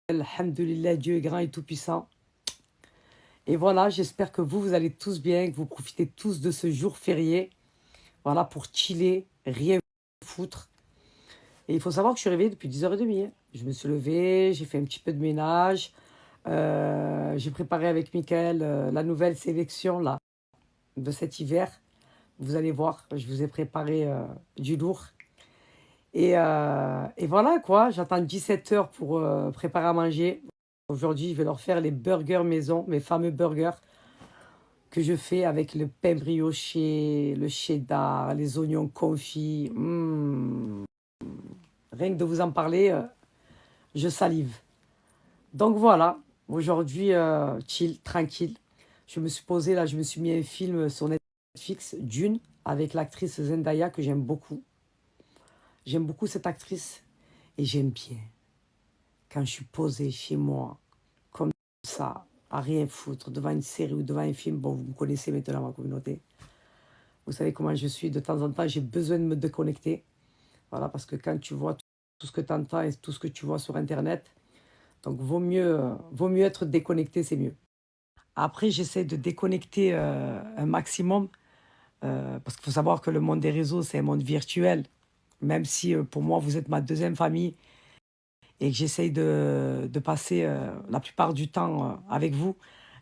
Alhamdulillah, Dieu est grand et tout-puissant. Et voilà, j'espère que vous allez tous bien, que vous profitez tous de ce jour férié. Voilà, pour chiller, rien foutre. Et il faut savoir que je suis réveillée depuis 10h30. Hein. Je me suis levée, j'ai fait un petit peu de ménage. J'ai préparé avec Mickaël la nouvelle sélection là, de cet hiver. Vous allez voir, je vous ai préparé du lourd. Et voilà quoi, j'attends 17h pour préparer à manger. Aujourd'hui, je vais leur faire les burgers maison, mes fameux burgers que je fais avec le pain brioché, le cheddar, les oignons confits. Rien que de vous en parler, je salive. Donc voilà, aujourd'hui, chill, tranquille. Je me suis posé là, je me suis mis un film sur Netflix, Dune, avec l'actrice Zendaya que j'aime beaucoup. J'aime beaucoup cette actrice et j'aime bien quand je suis posée chez moi, comme ça, à rien foutre, devant une série ou devant un film. Bon, vous me connaissez maintenant, ma communauté. Vous savez comment je suis. De temps en temps, j'ai besoin de me déconnecter. Voilà, parce que quand tu vois tout ce que tu entends et tout ce que tu vois sur Internet, donc vaut mieux être déconnecté, c'est mieux. Après, j'essaie de déconnecter un maximum, parce qu'il faut savoir que le monde des réseaux, c'est un monde virtuel. Même si pour moi, vous êtes ma deuxième famille et que j'essaye de passer la plupart du temps avec vous.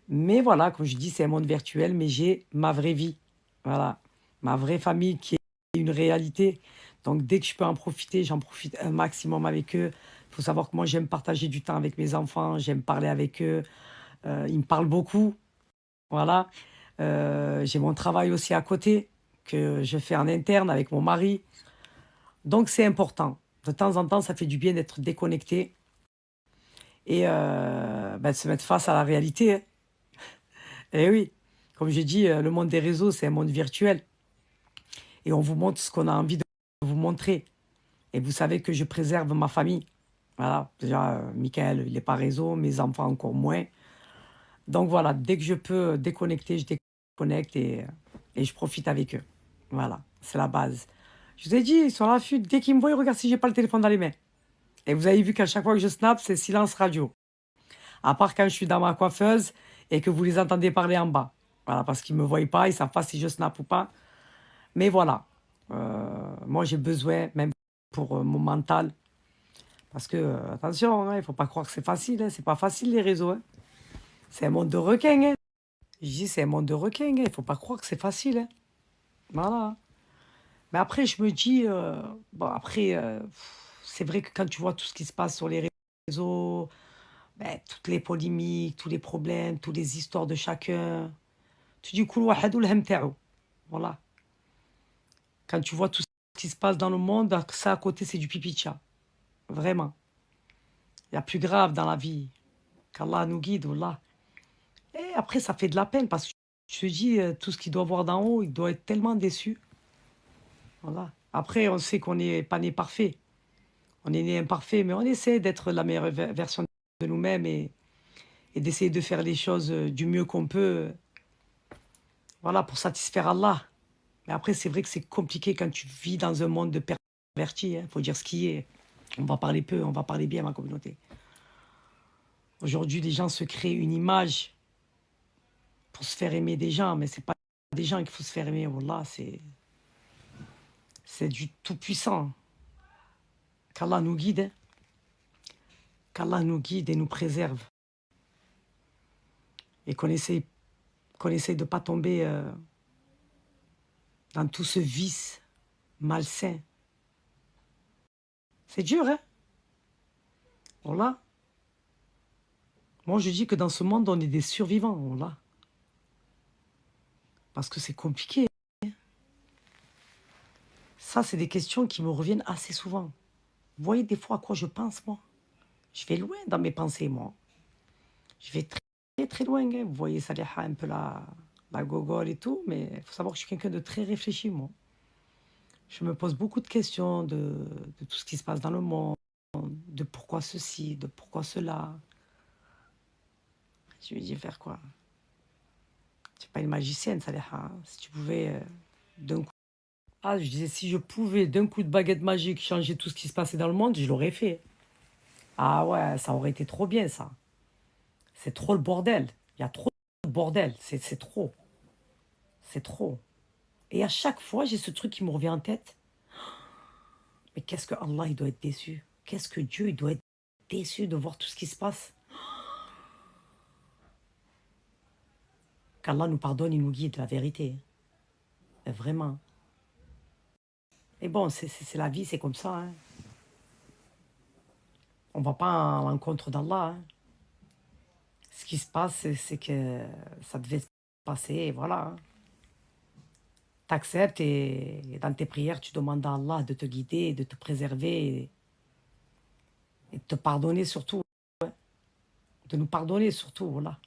Mais voilà, comme je dis, c'est un monde virtuel, mais j'ai ma vraie vie. Voilà, ma vraie famille qui est une réalité. Donc dès que je peux en profiter, j'en profite un maximum avec eux. Il faut savoir que moi, j'aime partager du temps avec mes enfants, j'aime parler avec eux. Ils me parlent beaucoup. Voilà. J'ai mon travail aussi à côté que je fais en interne avec mon mari. Donc c'est important. De temps en temps, ça fait du bien d'être déconnecté et de se mettre face à la réalité. Hein. Et oui, comme je dis, le monde des réseaux, c'est un monde virtuel. Et on vous montre ce qu'on a envie de vous montrer. Et vous savez que je préserve ma famille. Voilà, déjà, Michael, il n'est pas réseau, mes enfants encore moins. Donc voilà, dès que je peux déconnecter, je déconnecte et je profite avec eux. Voilà, c'est la base. Je vous ai dit, ils sont à l'affût. Dès qu'ils me voient, ils regardent si j'ai pas le téléphone dans les mains. Et vous avez vu qu'à chaque fois que je snap, c'est silence radio. À part quand je suis dans ma coiffeuse et que vous les entendez parler en bas. Voilà, parce qu'ils ne me voient pas, ils ne savent pas si je snap ou pas. Mais voilà, moi j'ai besoin, même pour mon mental, parce que, attention, hein, il ne faut pas croire que c'est facile, hein, c'est pas facile les réseaux. Hein. C'est un monde de requins. Hein. Je dis, c'est un monde de requins, hein, il ne faut pas croire que c'est facile. Hein. Voilà. Mais après, je me dis, bon, après, c'est vrai que quand tu vois tout ce qui se passe sur les réseaux, ben, toutes les polémiques, tous les problèmes, toutes les histoires de chacun, tu dis, كل واحد والهم تاعو. Voilà. Quand tu vois tout ce qui se passe dans le monde, ça à côté, c'est du pipi de chat. Vraiment. Il y a plus grave dans la vie. Qu'Allah nous guide, Wallah. Et après, ça fait de la peine parce que tu te dis, tout ce qu'il doit voir d'en haut, il doit être tellement déçu. Voilà. Après, on sait qu'on n'est pas né parfait. On est né imparfait, mais on essaie d'être la meilleure version de nous-mêmes et d'essayer de faire les choses du mieux qu'on peut, voilà, pour satisfaire Allah. Mais après, c'est vrai que c'est compliqué quand tu vis dans un monde de pervertis. Il faut dire ce qui est. On va parler peu, on va parler bien, ma communauté. Aujourd'hui, les gens se créent une image pour se faire aimer des gens, mais c'est pas des gens qu'il faut se faire aimer. Wallah, c'est du tout-puissant. Qu'Allah nous guide, hein. Qu'Allah nous guide et nous préserve. Et qu'on essaye de ne pas tomber dans tout ce vice malsain. C'est dur, hein? Wallah. Moi, je dis que dans ce monde, on est des survivants, wallah. Parce que c'est compliqué. Ça, c'est des questions qui me reviennent assez souvent. Vous voyez des fois à quoi je pense, moi? Je vais loin dans mes pensées, moi. Je vais très, très loin. Hein. Vous voyez, ça a un peu la gogole et tout, mais il faut savoir que je suis quelqu'un de très réfléchi, moi. Je me pose beaucoup de questions de tout ce qui se passe dans le monde, de pourquoi ceci, de pourquoi cela. Je me dis, faire quoi? Tu n'es pas une magicienne, Saliha. Hein. Si tu pouvais, d'un coup... je disais, si je pouvais, d'un coup de baguette magique, changer tout ce qui se passait dans le monde, je l'aurais fait. Ah ouais, ça aurait été trop bien, ça. C'est trop le bordel. Il y a trop de bordel. C'est trop. C'est trop. Et à chaque fois, j'ai ce truc qui me revient en tête. Mais qu'est-ce que Allah, il doit être déçu. Qu'est-ce que Dieu, il doit être déçu de voir tout ce qui se passe. Qu'Allah nous pardonne, il nous guide, la vérité. Mais vraiment. Et bon, c'est la vie, c'est comme ça. Hein. On ne va pas à l'encontre d'Allah. Hein. Ce qui se passe, c'est que ça devait se passer, et voilà. Hein. T'acceptes et dans tes prières, tu demandes à Allah de te guider, de te préserver et de te pardonner surtout. De nous pardonner surtout, voilà.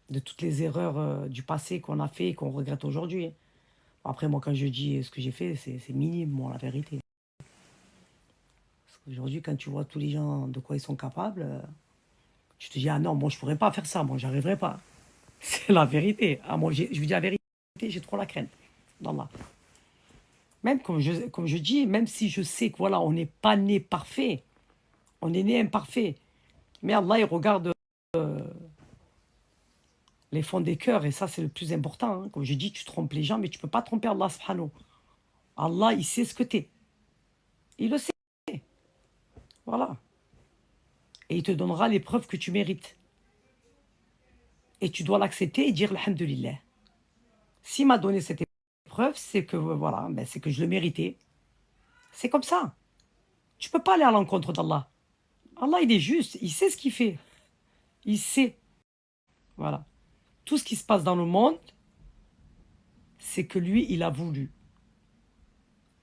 De toutes les erreurs du passé qu'on a fait et qu'on regrette aujourd'hui. Hein. Après, moi, quand je dis ce que j'ai fait, c'est minime, moi, la vérité. Parce qu'aujourd'hui, quand tu vois tous les gens de quoi ils sont capables, tu te dis, ah non, moi, je pourrais pas faire ça, moi, j'arriverai pas. C'est la vérité. Ah, moi, je vous dis la vérité, j'ai trop la crainte d'Allah. Même comme je dis, même si je sais que voilà, on n'est pas né parfait, on est né imparfait. Mais Allah, il regarde les fonds des cœurs et ça, c'est le plus important. Hein. Comme je dis, tu trompes les gens, mais tu ne peux pas tromper Allah subhanahu. Allah, il sait ce que tu es. Il le sait. Voilà. Et il te donnera les preuves que tu mérites. Et tu dois l'accepter et dire Alhamdulillah. S'il m'a donné cette épreuve, c'est que voilà, ben, c'est que je le méritais. C'est comme ça. Tu ne peux pas aller à l'encontre d'Allah. Allah, il est juste, il sait ce qu'il fait. Il sait. Voilà. Tout ce qui se passe dans le monde, c'est que lui, il a voulu.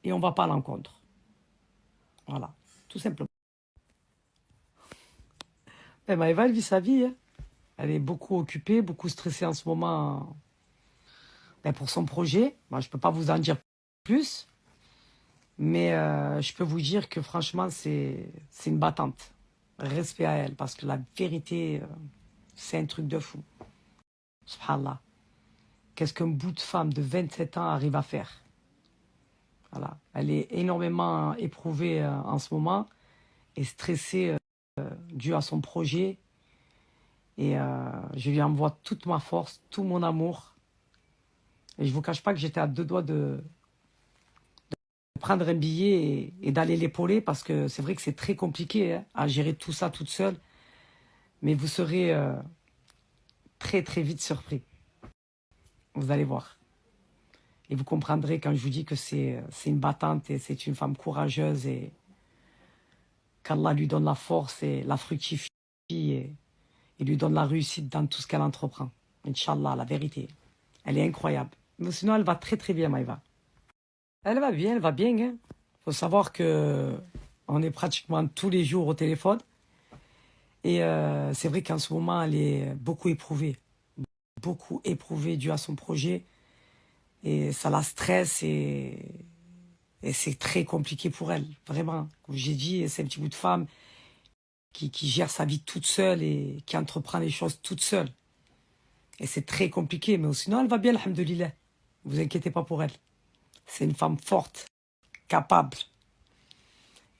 Et on ne va pas à l'encontre. Voilà. Tout simplement. Et Maëva, elle vit sa vie. Hein. Elle est beaucoup occupée, beaucoup stressée en ce moment ben, pour son projet. Moi, je ne peux pas vous en dire plus. Mais je peux vous dire que franchement, c'est une battante. Respect à elle. Parce que la vérité, c'est un truc de fou. Subhanallah. Qu'est-ce qu'un bout de femme de 27 ans arrive à faire? Voilà. Elle est énormément éprouvée en ce moment et stressée due à son projet. Et je lui envoie toute ma force, tout mon amour. Et je ne vous cache pas que j'étais à deux doigts de prendre un billet et d'aller l'épauler parce que c'est vrai que c'est très compliqué hein, à gérer tout ça toute seule. Mais vous serez très très vite surpris. Vous allez voir. Et vous comprendrez quand je vous dis que c'est une battante et c'est une femme courageuse et qu'Allah lui donne la force et la fructifie et lui donne la réussite dans tout ce qu'elle entreprend. Inch'Allah, la vérité. Elle est incroyable. Mais sinon, elle va très très bien, Maïva. Elle va bien, elle va bien. Il faut savoir que on est pratiquement tous les jours au téléphone. Et c'est vrai qu'en ce moment, elle est beaucoup éprouvée dû à son projet. Et ça la stresse et c'est très compliqué pour elle, vraiment. Comme j'ai dit, c'est un petit bout de femme qui gère sa vie toute seule et qui entreprend les choses toute seule. Et c'est très compliqué, mais sinon, elle va bien, alhamdoulilah. Ne vous inquiétez pas pour elle. C'est une femme forte, capable.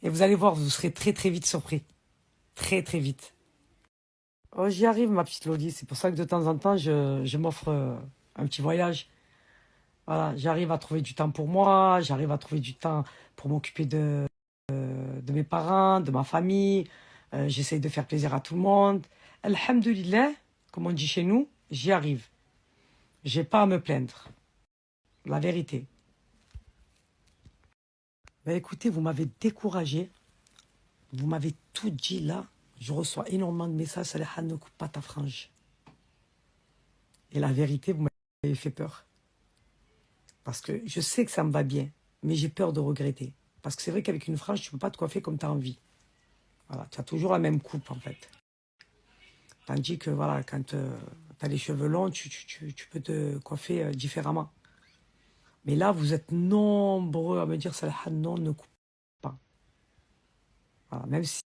Et vous allez voir, vous serez très très vite surpris. Très très vite. Oh, j'y arrive, ma petite Lodi. C'est pour ça que de temps en temps, je m'offre un petit voyage. Voilà, j'arrive à trouver du temps pour moi, j'arrive à trouver du temps pour m'occuper de mes parents, de ma famille. J'essaye de faire plaisir à tout le monde. Alhamdulillah, comme on dit chez nous, j'y arrive. J'ai pas à me plaindre. La vérité. Ben écoutez, vous m'avez découragé. Vous m'avez tout dit là. Je reçois énormément de messages. Saliha, ne coupe pas ta frange. Et la vérité, vous m'avez fait peur. Parce que je sais que ça me va bien, mais j'ai peur de regretter. Parce que c'est vrai qu'avec une frange, tu ne peux pas te coiffer comme tu as envie. Voilà, tu as toujours la même coupe en fait. Tandis que voilà, quand tu as les cheveux longs, tu peux te coiffer différemment. Mais là, vous êtes nombreux à me dire, Salah, non, ne coupe pas. Voilà, même si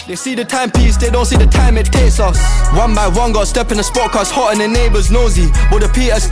They see the timepiece, they don't see the time it takes us. One by one got step in the spot cause hot and the neighbors nosy. But the Peters